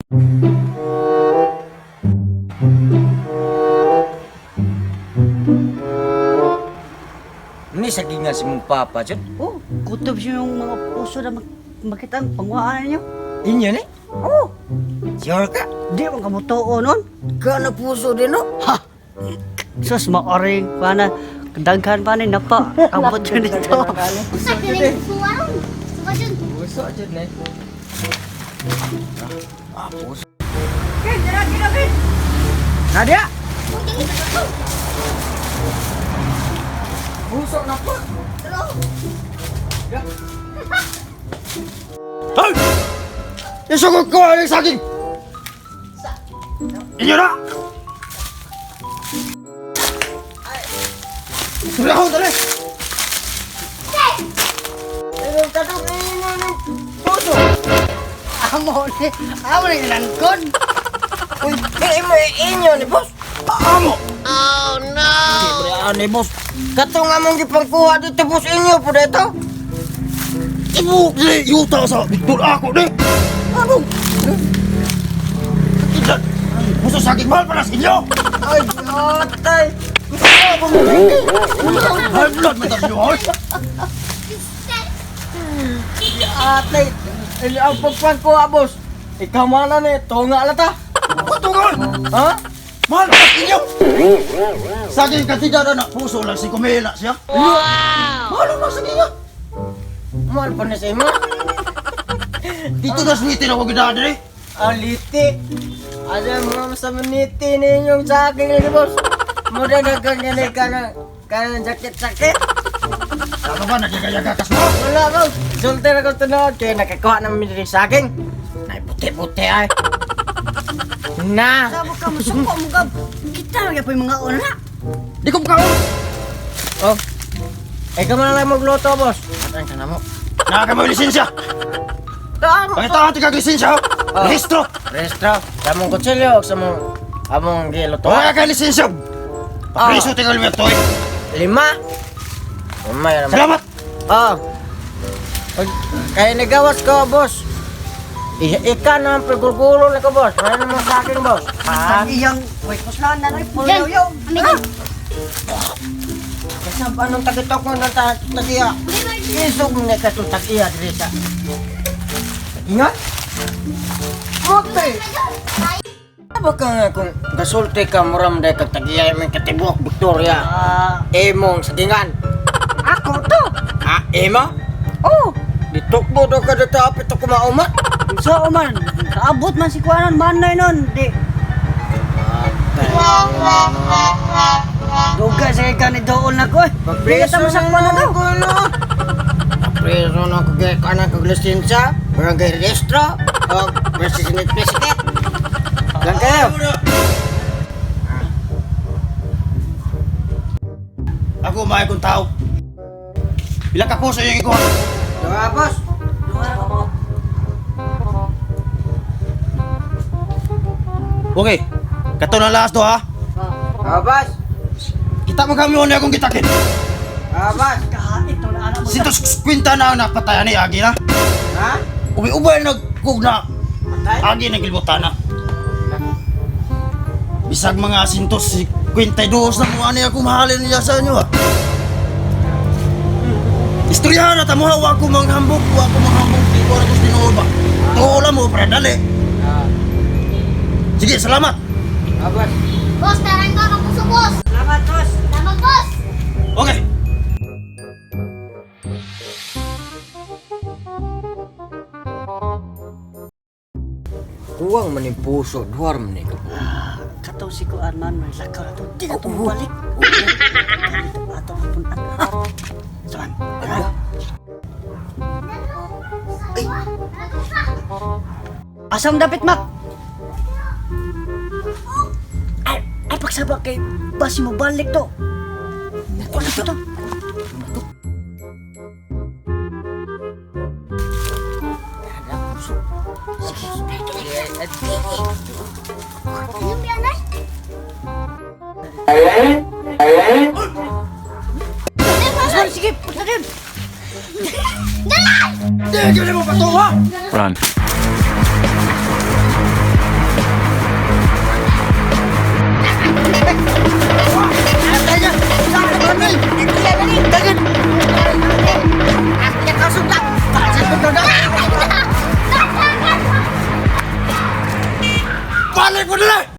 Ini sagingan si mong papa, Jod. Oh, kutob siya yung mga puso na makita ang pangwaan niyo. Inyo ni? Oh, Sure ka? di mo kamutuo nun. Kana puso din, no? Ha! Sus, maaring pana. Daghan pa ni napa. Abot yun dito. Sa piling suwarong. Suka dyan. Puso, Jod, na. Puso. Ken, dira, dira, Ken! Nadia! Puso na po. Ay! Isugod ko ang saging! Inyo na! Tulahon, dali! Ayun, katungin mo ng puso. Amo ni langkod. Uy, inyo ni boss. Amo! Libre ani, boss. Kato nga mong gipangkuha dito, boss, inyo po dito. Ibuk di yuta sa Victor ako di! Ano? Tidak! Puso saging mahal para sa inyo! Ay, atay. High blood na tayo, hoy! Atay. Ang pagpangkuha, boss. Ikaw mana ni, tunga lata. Patungan! Ha? Mahal para sa inyo! Saging katiga na puso lang si Kumela siya. Wow! Mahal na saging nga! Mahal pa na sa imo. Dito na sweetin ako ginadari. Aliti. Ada mo sa maniti ninyong saging ni boss. Muda na ganyan ka na jacket-jacket. Ano ba, nagagayagas mo? Wala ko. Sultan ako tunod. Kaya nakakuha namin dito saging. Ay, puti-puti ay. Na. Sabo ka masuko mo gab. Kita na po yung mga una. Di ko makaon! Oh. Ikaw man lang magluto, boss. Atan ka na mo. Naka mo yung lisensya! Tama. Pakita ka lisensya! Oh. Rehistro! Resto. Sa mong kutsilyo. Sa mong among giluto. Wala ka lisensya! Papriso tinggal mo ito eh! 5. Umay naman. Salamat! Oh. Kaya nagawas ko, boss. Ika na ang pagulgulo na ko, boss. Ano naman sa akin, boss? Ha? Ang iyang wait mo sila na rin. Dyan. Pulyo-yo. Amigan. Kasi anong tagitok mo ng tagiya? Isog mo na ka itong tagiya, Drisa. Ingat? Mate! Ano ka nga kung gasulti ka muram dahil kag tagiya yung katibok, Victoria? Emong sagingan. Ako to. Ha? Emo? Oh. Ditukbo daw ka dito apit ako maumat. So, man. Kaabot man si Kuanan. Manay nun. Di. Duga sa ika ni Dool na ko eh. Di ka tamo sakpan na daw. Preso na ko gaya ka na kag lisensya, barangay registro, o president. Lang kayo. Ako may kong tao. Bilang ka puso yung ikuha. Diba, boss? Okay, kato na last do ha. Boss? Kita mo kami na akong kitakin. Boss? Kahit ito na anak mo. Sintos kwinta na ang napatayan ni Agi na. Ha? Ubi-ubay nagkug na. Patay? Agi nagilbutan na. Bisag mga sintos si kwintay dos na kung ano akong mahalin niya sa inyo ha. Istoryahan na tamuha, wa ko manghambog, di ko na gusto tinuod ba. Tuula mo, pre, dali. Sige, salamat. Boss? Boss, taran ka kapuso, boss. Salamat, boss. Salamat, boss. Okay. Huwag man yung puso, duwar man yung kapo. Kataw si Kuanan. May lakaw na to. Di na ito mabalik. Ito ato ang punan. Saan? Asam dapit, Mak? Ay, pagsabak kay basi mo balik to. Ako na to. Yung biyanay? Asman, sige, punta din. Hindi, gawin mo pa to ha! Run. Balik mo nila!